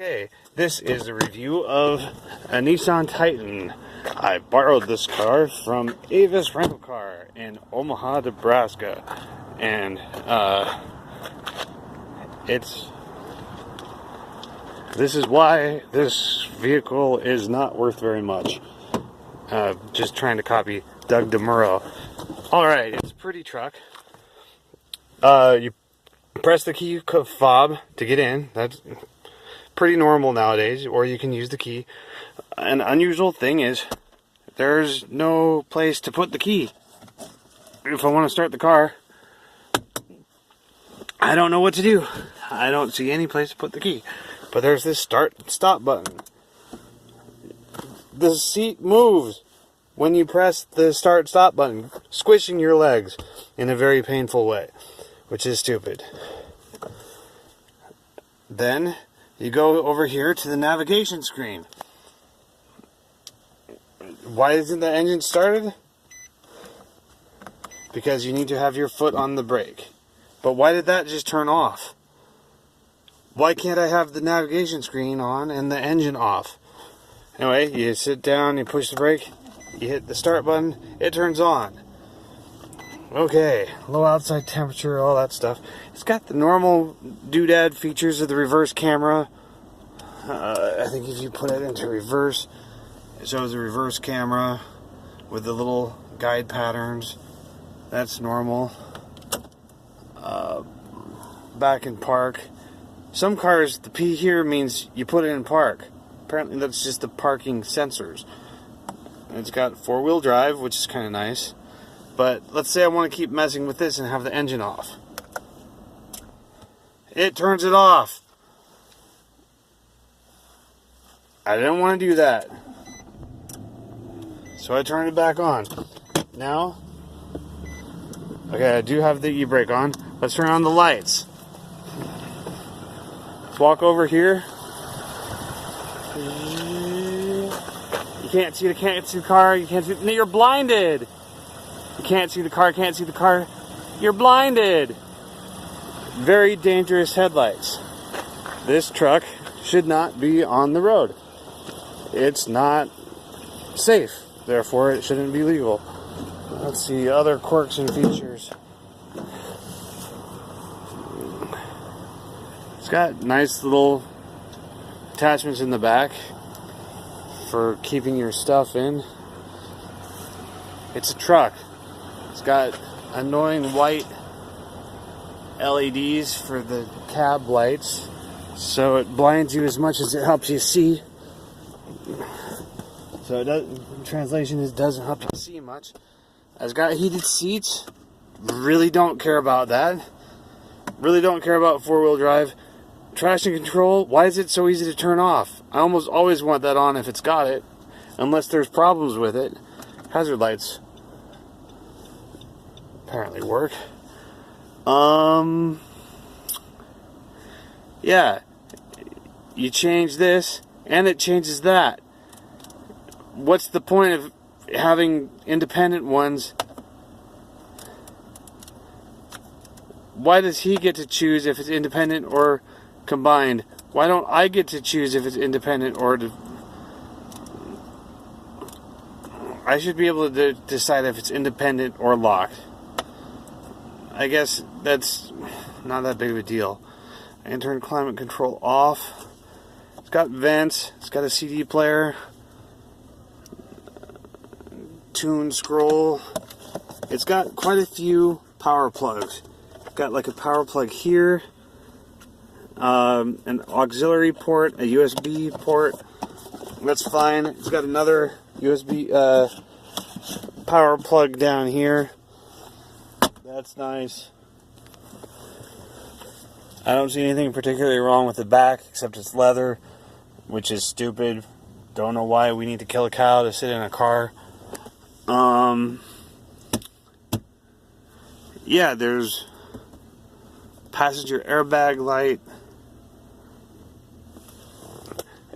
Okay, this is a review of a Nissan Titan. I borrowed this car from Avis Rental Car in Omaha, Nebraska, and this is why this vehicle is not worth very much. Just trying to copy Doug DeMuro. Alright, it's a pretty truck. You press the key fob to get in. That's pretty normal nowadays, or you can use the key. An unusual thing is there's no place to put the key. If I want to start the car, I don't know what to do. I don't see any place to put the key. But there's this stop button. The seat moves when you press the stop button, squishing your legs in a very painful way, which is stupid. Then you go over here to the navigation screen. Why isn't the engine started? Because you need to have your foot on the brake. But why did that just turn off? Why can't I have the navigation screen on and the engine off? Anyway, you sit down, you push the brake, you hit the start button, it turns on. Okay, low outside temperature, all that stuff. It's got the normal doodad features of the reverse camera. I think if you put it into reverse, it shows a reverse camera with the little guide patterns. That's normal. Back in park. Some cars, the P here means you put it in park. Apparently that's just the parking sensors. It's got four-wheel drive, which is kind of nice. But let's say I want to keep messing with this and have the engine off. It turns it off. I didn't want to do that. So I turned it back on. Now, okay, I do have the e-brake on. Let's turn on the lights. Let's walk over here. You can't see the car. You can't see. No, you're blinded. You can't see the car. Can't see the car. You're blinded. Very dangerous headlights. This truck should not be on the road. It's not safe. Therefore, it shouldn't be legal. Let's see other quirks and features. It's got nice little attachments in the back for keeping your stuff in. It's a truck. It's got annoying white LEDs for the cab lights, so it blinds you as much as it helps you see. So it does, translation is doesn't help you see much. It's got heated seats. Really don't care about that. Really don't care about four-wheel drive. Traction control, why is it so easy to turn off? I almost always want that on if it's got it, unless there's problems with it. Hazard lights apparently work. Yeah, you change this and it changes that. What's the point of having independent ones? Why does he get to choose if it's independent or combined? Why don't I get to choose if it's independent or I should be able to decide if it's independent or locked. I guess that's not that big of a deal. And turn climate control off. It's got vents. It's got a CD player. Tune scroll. It's got quite a few power plugs. It's got like a power plug here. An auxiliary port, a USB port. That's fine. It's got another USB power plug down here. That's nice. I don't see anything particularly wrong with the back, except it's leather, which is stupid. Don't know why we need to kill a cow to sit in a car. Yeah, there's passenger airbag light.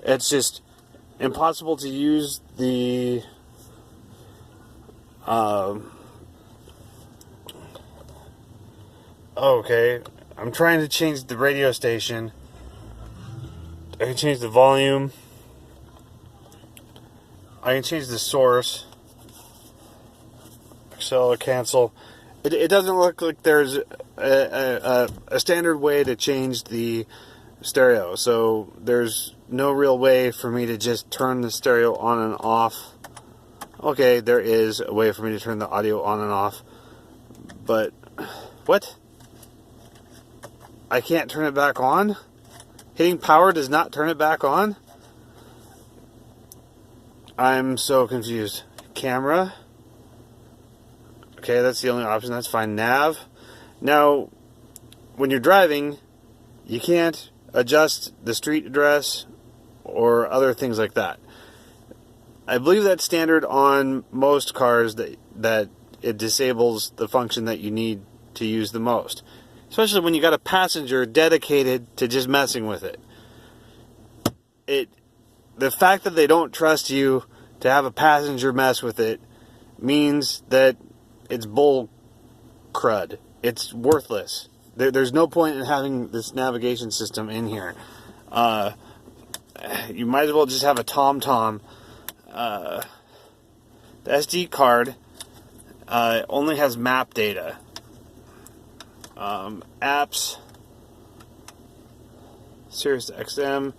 It's just impossible to use the okay, I'm trying to change the radio station I can change the volume. I can change the source. Excel, cancel. It doesn't look like there's a standard way to change the stereo. So there's no real way for me to just turn the stereo on and off. Okay, there is a way for me to turn the audio on and off. But, what? I can't turn it back on? Hitting power does not turn it back on? I'm so confused. Camera. Okay, that's the only option. That's fine. Nav. Now, when you're driving, you can't adjust the street address or other things like that. I believe that's standard on most cars that it disables the function that you need to use the most. Especially when you got a passenger dedicated to just messing with it. The fact that they don't trust you to have a passenger mess with it means that it's bull crud. It's worthless. There's no point in having this navigation system in here. You might as well just have a TomTom. The SD card only has map data. Apps, Sirius XM,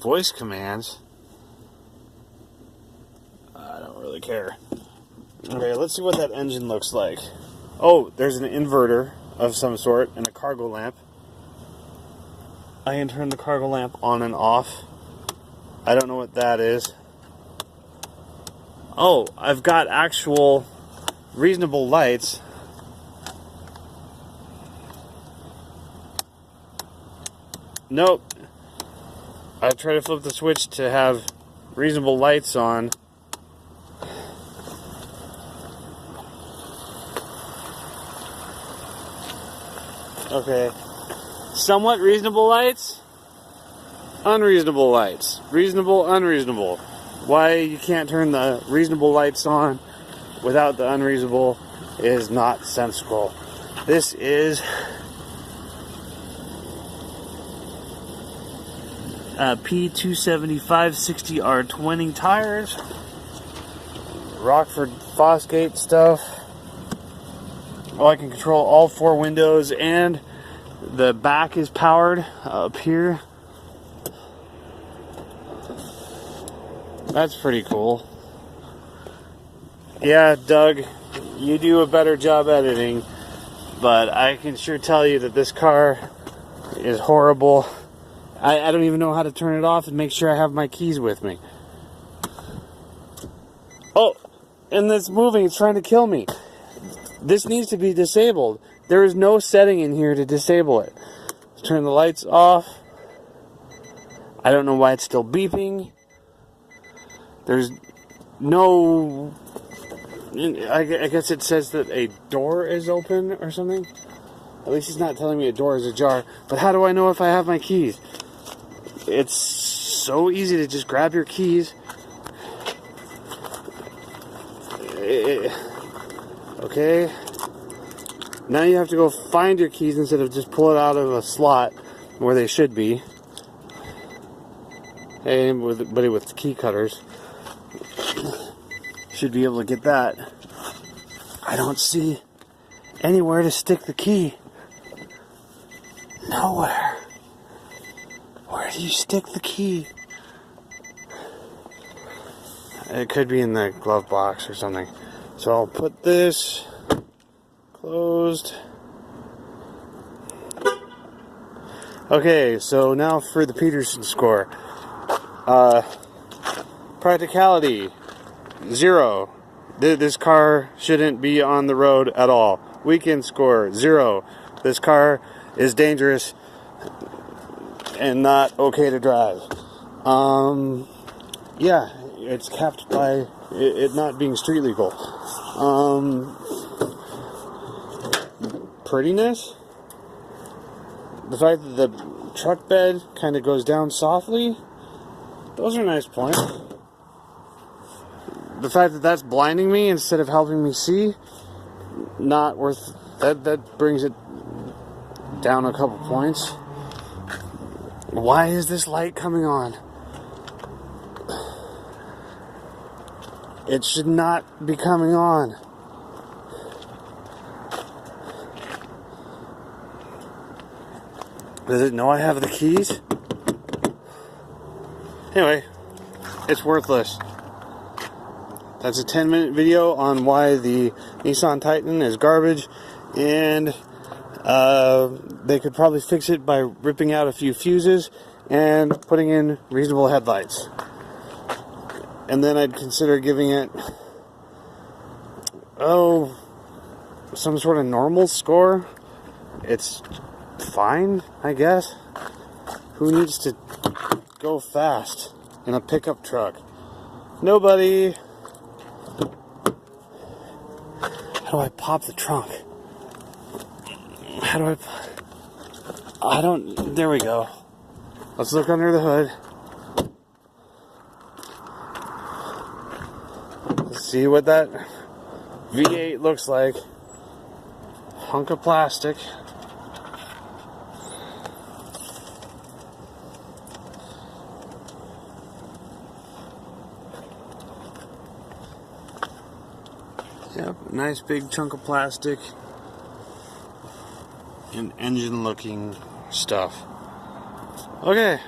voice commands. I don't really care. Okay, let's see what that engine looks like. Oh, there's an inverter of some sort and a cargo lamp. I can turn the cargo lamp on and off. I don't know what that is. Oh, I've got actual reasonable lights. Nope. I try to flip the switch to have reasonable lights on. Okay. Somewhat reasonable lights. Unreasonable lights. Reasonable, unreasonable. Why you can't turn the reasonable lights on without the unreasonable is not sensical. This is P275 60R20 tires. Rockford Fosgate stuff. Oh, I can control all four windows and the back is powered up here. That's pretty cool. Yeah, Doug, you do a better job editing, but I can sure tell you that this car is horrible. I don't even know how to turn it off and make sure I have my keys with me. Oh, and it's moving. It's trying to kill me. This needs to be disabled. There is no setting in here to disable it. Let's turn the lights off. I don't know why it's still beeping. There's no... I guess it says that a door is open or something. At least it's not telling me a door is ajar. But how do I know if I have my keys? It's so easy to just grab your keys. Okay. Now you have to go find your keys instead of just pull it out of a slot where they should be. Hey, anybody with key cutters should be able to get that. I don't see anywhere to stick the key. Nowhere. Where do you stick the key? It could be in the glove box or something. So I'll put this closed. Okay, so now for the Peterson score. Practicality, 0. This car shouldn't be on the road at all. Weekend score, 0. This car is dangerous and not okay to drive. Yeah, it's capped by it not being street legal. Prettiness? The fact that the truck bed kind of goes down softly, those are nice points. The fact that that's blinding me instead of helping me see, not worth that brings it down a couple points. Why is this light coming on? It should not be coming on. Does it know I have the keys? Anyway, it's worthless. That's a 10-minute video on why the Nissan Titan is garbage, and they could probably fix it by ripping out a few fuses and putting in reasonable headlights. And then I'd consider giving it, some sort of normal score. It's fine, I guess. Who needs to go fast in a pickup truck? Nobody. How do I pop the trunk? How do I don't, there we go. Let's look under the hood. Let's see what that V8 looks like. Hunk of plastic. Yep, nice big chunk of plastic and engine looking stuff. Okay.